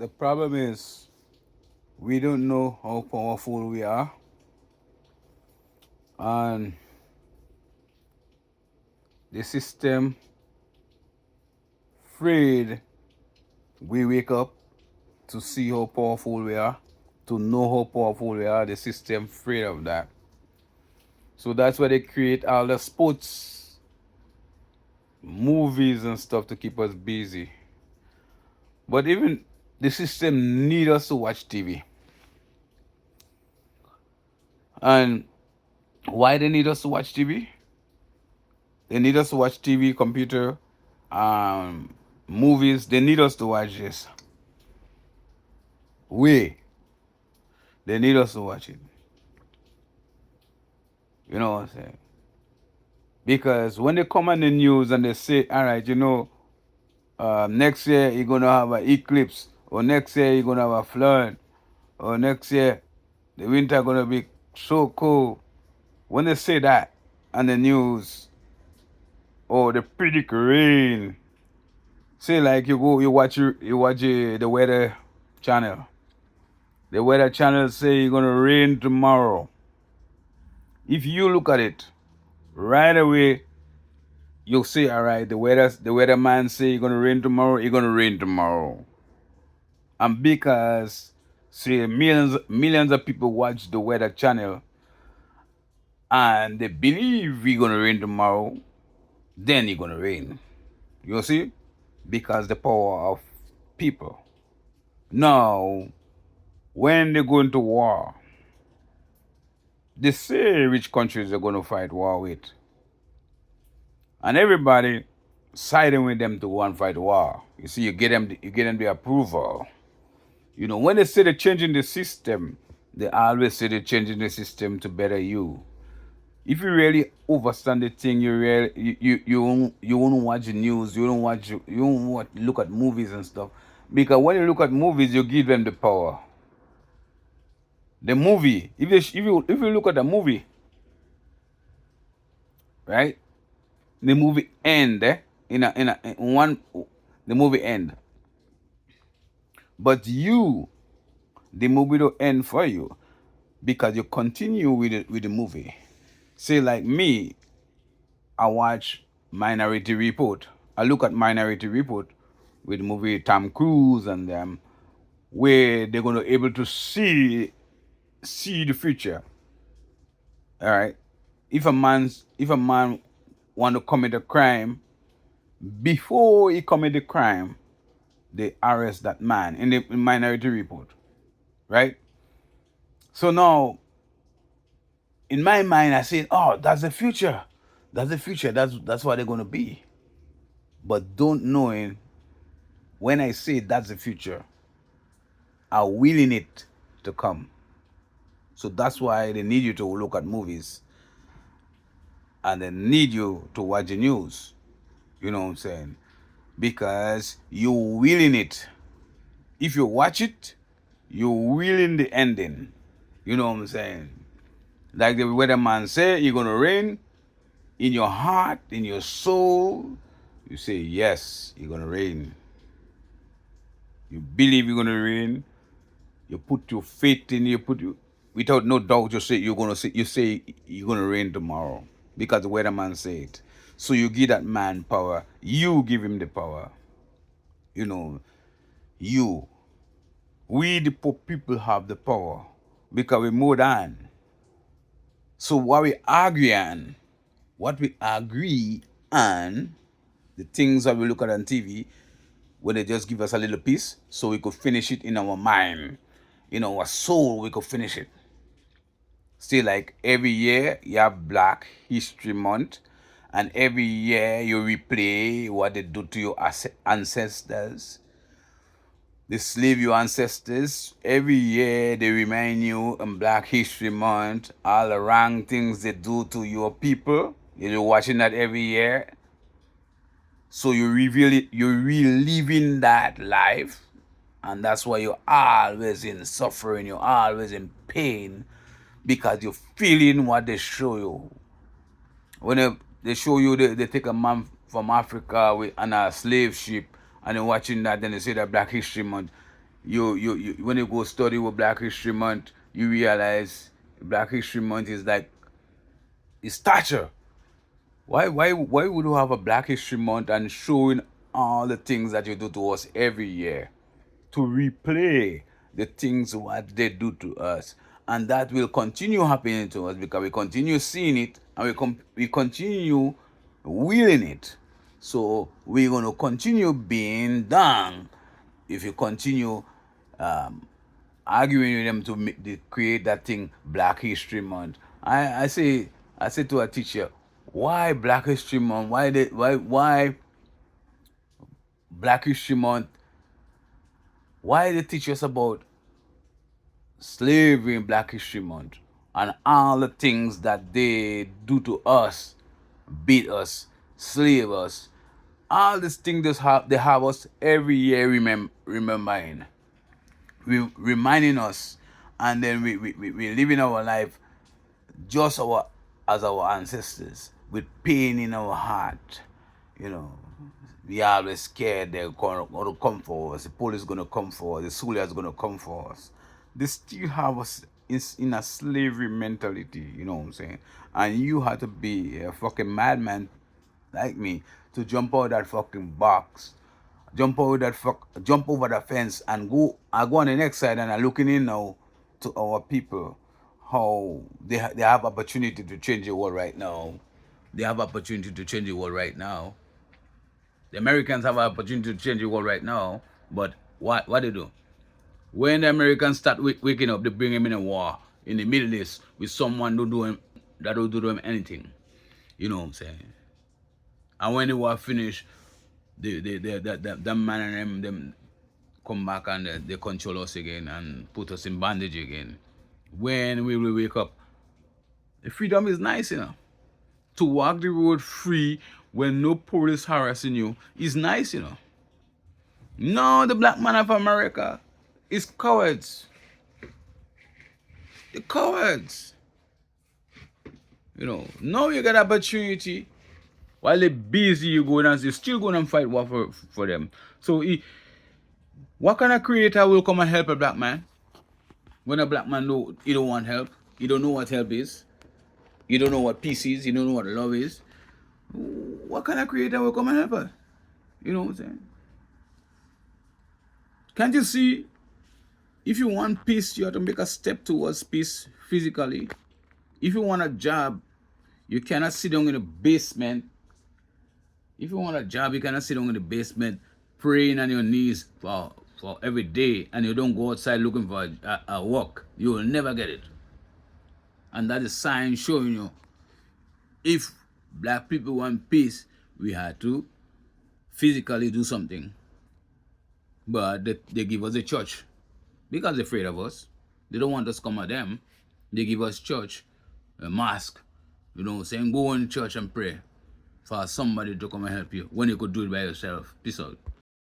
the problem is we don't know how powerful we are, and the system afraid we wake up to see how powerful we are, to know how powerful we are. The system afraid of that. So that's why they create all the sports, movies and stuff to keep us busy. But even the system need us to watch TV. And why they need us to watch TV? They need us to watch TV, computer, movies. They need us to watch this. They need us to watch it. You know what I'm saying? Because when they come on the news and they say, all right, next year you're going to have an eclipse, or next year you're going to have a flood, or next year the winter going to be so cold. When they say that on the news, or they predict rain, say like you watch the weather channel. The weather channel say it's gonna rain tomorrow. If you look at it right away, you'll say, all right, the weatherman say it's gonna rain tomorrow. It's gonna rain tomorrow, and because say millions of people watch the weather channel and they believe it's gonna rain tomorrow, then it's gonna rain. You see, because the power of people. Now, when they go into war, they say which countries they're going to fight war with. And everybody siding with them to go and fight war. You see, you get them the approval. When they say they're changing the system, they always say they're changing the system to better you. If you really understand the thing, you won't watch the news, you won't look at movies and stuff. Because when you look at movies, you give them the power. The movie, if you look at the movie, right? The movie end in one, the movie end. But the movie don't end for you because you continue with the movie. Say like me, I watch Minority Report. I look at Minority Report with the movie Tom Cruise and them, where they're gonna able to see the future. All right. If a man want to commit a crime, before he commit the crime, they arrest that man in the Minority Report, right? So now, in my mind, I say, oh, that's the future. That's the future. That's what they're gonna be. But don't knowing when I say that's the future, I'm willing it to come. So that's why they need you to look at movies, and they need you to watch the news. You know what I'm saying? Because you're willing it. If you watch it, you're willing the ending. You know what I'm saying? Like the weatherman say, you're gonna rain. In your heart, in your soul, you say yes, you're gonna rain. You believe you're gonna rain. You put your faith in. Without no doubt. You say you're gonna rain tomorrow because the weatherman say it. So you give that man power. You give him the power. You know, you. We the poor people have the power because we more than. So what we agree on, the things that we look at on TV, where they just give us a little piece so we could finish it in our mind, in our soul, we could finish it. See, like every year you have Black History Month, and every year you replay what they do to your ancestors. They slave your ancestors. Every year they remind you in Black History Month all the wrong things they do to your people. You're watching that every year. So you're reliving that life, and that's why you're always in suffering, you're always in pain, because you're feeling what they show you. When they show you, they take a man from Africa on a slave ship, and you're watching that, then they say that Black History Month. You when you go study with Black History Month, you realize Black History Month is like it's stature. Why would you have a Black History Month and showing all the things that you do to us every year? To replay the things what they do to us, and that will continue happening to us because we continue seeing it and we continue willing it. So we're going to continue being done if you continue arguing with them to create that thing Black History Month. I say to a teacher, why Black History Month? Why Black History Month? Why they teach us about slavery in Black History Month and all the things that they do to us, beat us, slave us, all these things they have us every year remembering, reminding us, and then we living our life just as our ancestors with pain in our heart, you know. We are always scared they're going to come for us. The police going to come for us. The soldiers going to come for us. They still have us in a slavery mentality, you know what I'm saying? And you have to be a fucking madman like me to jump out that fucking box, jump over the fence and I go on the next side and I'm looking in now to our people, how they have opportunity to change the world right now. They have opportunity to change the world right now. The Americans have an opportunity to change the world right now, but what they do? When the Americans start waking up, they bring them in a war in the Middle East with someone that don't do them anything. You know what I'm saying? And when the war finish, the man and them come back and they control us again and put us in bondage again. When we will wake up, the freedom is nice, you know. To walk the road free when no police harassing you is nice, you know. No, the black man of America is cowards. The cowards. You know, now you get opportunity. While they're busy, you're still going and fight war for them. So, what kind of creator will come and help a black man? When a black man know he don't want help, he don't know what help is, he don't know what peace is, he don't know what love is. What kind of creator will come and help us? You know what I'm saying? Can't you see? If you want peace, you have to make a step towards peace physically. If you want a job, you cannot sit down in the basement. If you want a job, you cannot sit down in the basement praying on your knees for every day and you don't go outside looking for a work. You will never get it. And that is sign showing you if black people want peace, we had to physically do something. But they give us a church because they're afraid of us. They don't want us to come at them. They give us church, a mosque, you know, saying go in church and pray for somebody to come and help you when you could do it by yourself. Peace out.